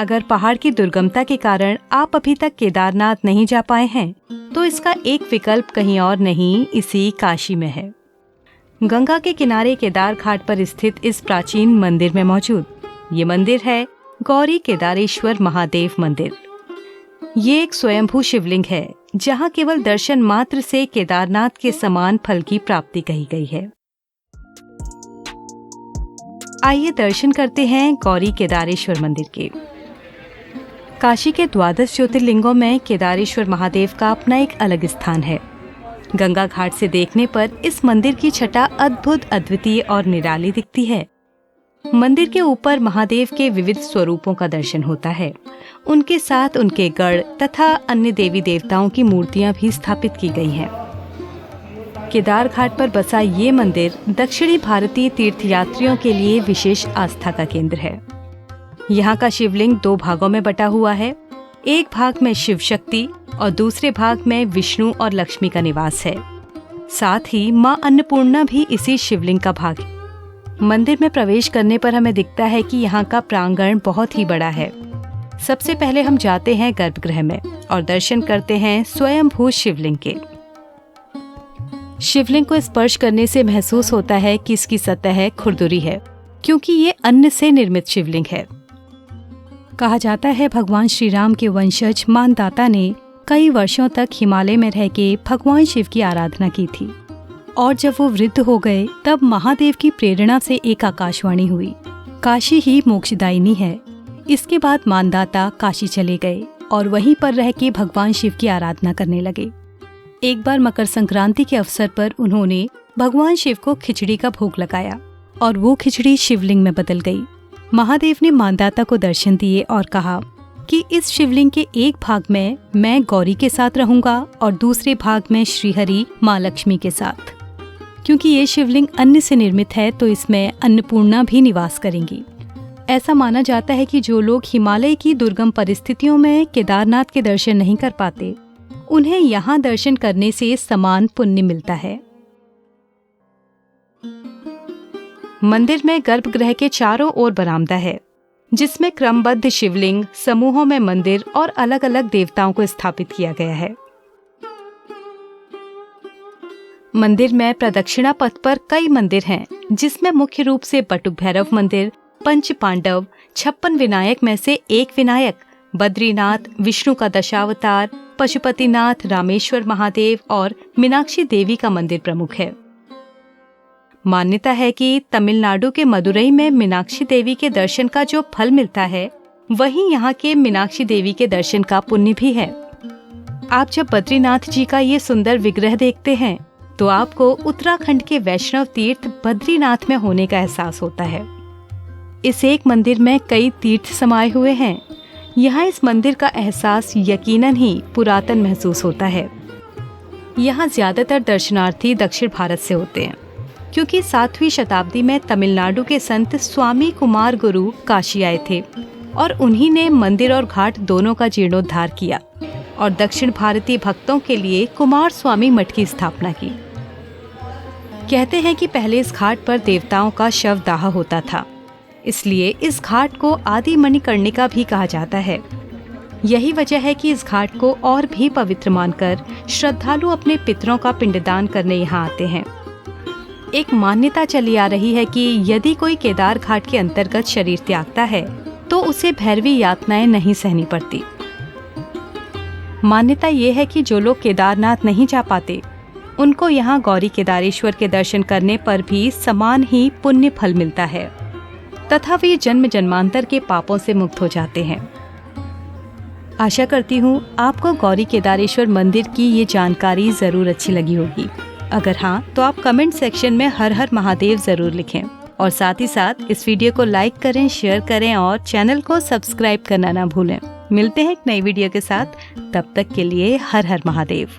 अगर पहाड़ की दुर्गमता के कारण आप अभी तक केदारनाथ नहीं जा पाए हैं, तो इसका एक विकल्प कहीं और नहीं, इसी काशी में है। गंगा के किनारे केदार घाट पर स्थित इस प्राचीन मंदिर में मौजूद ये मंदिर है गौरी केदारेश्वर महादेव मंदिर। ये एक स्वयंभू शिवलिंग है, जहाँ केवल दर्शन मात्र से केदारनाथ के समान फल की प्राप्ति कही गई है। आइए दर्शन करते हैं गौरी केदारेश्वर मंदिर के। काशी के 12 ज्योतिर्लिंगों में केदारेश्वर महादेव का अपना एक अलग स्थान है। गंगा घाट से देखने पर इस मंदिर की छटा अद्भुत, अद्वितीय और निराली दिखती है। मंदिर के ऊपर महादेव के विविध स्वरूपों का दर्शन होता है। उनके साथ उनके गढ़ तथा अन्य देवी देवताओं की मूर्तियां भी स्थापित की गई हैं। केदार घाट पर बसा ये मंदिर दक्षिणी भारतीय तीर्थयात्रियों के लिए विशेष आस्था का केंद्र है। यहाँ का शिवलिंग 2 भागों में बटा हुआ है। एक भाग में शिव शक्ति और दूसरे भाग में विष्णु और लक्ष्मी का निवास है। साथ ही माँ अन्नपूर्णा भी इसी शिवलिंग का भाग है। मंदिर में प्रवेश करने पर हमें दिखता है कि यहाँ का प्रांगण बहुत ही बड़ा है। सबसे पहले हम जाते हैं गर्भगृह में और दर्शन करते हैं स्वयंभू शिवलिंग के। शिवलिंग को स्पर्श करने से महसूस होता है कि इसकी सतह खुरदुरी है, क्योंकि ये अन्न से निर्मित शिवलिंग है। कहा जाता है भगवान श्री राम के वंशज मानदाता ने कई वर्षों तक हिमालय में रह के भगवान शिव की आराधना की थी, और जब वो वृद्ध हो गए तब महादेव की प्रेरणा से एक आकाशवाणी हुई, काशी ही मोक्षदायिनी है। इसके बाद मानदाता काशी चले गए और वहीं पर रह के भगवान शिव की आराधना करने लगे। एक बार मकर संक्रांति के अवसर पर उन्होंने भगवान शिव को खिचड़ी का भोग लगाया और वो खिचड़ी शिवलिंग में बदल गई। महादेव ने मानदाता को दर्शन दिए और कहा कि इस शिवलिंग के एक भाग में मैं गौरी के साथ रहूंगा और दूसरे भाग में श्रीहरि माँ लक्ष्मी के साथ। क्योंकि ये शिवलिंग अन्न से निर्मित है तो इसमें अन्नपूर्णा भी निवास करेंगी। ऐसा माना जाता है कि जो लोग हिमालय की दुर्गम परिस्थितियों में केदारनाथ के दर्शन नहीं कर पाते, उन्हें यहाँ दर्शन करने से समान पुण्य मिलता है। मंदिर में गर्भगृह के चारों ओर बरामदा है, जिसमें क्रमबद्ध शिवलिंग, समूहों में मंदिर और अलग अलग देवताओं को स्थापित किया गया है। मंदिर में प्रदक्षिणा पथ पर कई मंदिर हैं, जिसमें मुख्य रूप से बटुक भैरव मंदिर, पंच पांडव, 56 विनायक में से एक विनायक, बद्रीनाथ, विष्णु का दशावतार, पशुपतिनाथ, रामेश्वर महादेव और मीनाक्षी देवी का मंदिर प्रमुख है। मान्यता है कि तमिलनाडु के मदुरई में मीनाक्षी देवी के दर्शन का जो फल मिलता है, वहीं यहाँ के मीनाक्षी देवी के दर्शन का पुण्य भी है। आप जब बद्रीनाथ जी का ये सुंदर विग्रह देखते हैं, तो आपको उत्तराखंड के वैष्णव तीर्थ बद्रीनाथ में होने का एहसास होता है। इस एक मंदिर में कई तीर्थ समाये हुए हैं। यहाँ इस मंदिर का एहसास यकीनन ही पुरातन महसूस होता है। यहाँ ज्यादातर दर्शनार्थी दक्षिण भारत से होते हैं, क्योंकि 7वीं शताब्दी में तमिलनाडु के संत स्वामी कुमार गुरु काशी आए थे और उन्हीं ने मंदिर और घाट दोनों का जीर्णोद्धार किया और दक्षिण भारतीय भक्तों के लिए कुमार स्वामी मठ की स्थापना की। कहते हैं कि पहले इस घाट पर देवताओं का शव दाह होता था, इसलिए इस घाट को आदि मणिकर्णिका भी कहा जाता है। यही वजह है कि इस घाट को और भी पवित्र मानकर श्रद्धालु अपने पितरों का पिंडदान करने यहाँ आते हैं। एक मान्यता चली आ रही है कि यदि कोई केदार घाट के अंतर्गत शरीर त्यागता है तो उसे भैरवी यातनाएं नहीं सहनी पड़ती। मान्यता ये है कि जो लोग केदारनाथ नहीं जा पाते, उनको यहाँ गौरी केदारेश्वर के दर्शन करने पर भी समान ही पुण्य फल मिलता है तथा वे जन्म जन्मांतर के पापों से मुक्त हो जाते हैं। आशा करती हूँ आपको गौरी केदारेश्वर मंदिर की ये जानकारी जरूर अच्छी लगी होगी। अगर हाँ, तो आप कमेंट सेक्शन में हर हर महादेव जरूर लिखें और साथ ही साथ इस वीडियो को लाइक करें, शेयर करें और चैनल को सब्सक्राइब करना ना भूलें। मिलते हैं एक नई वीडियो के साथ, तब तक के लिए हर हर महादेव।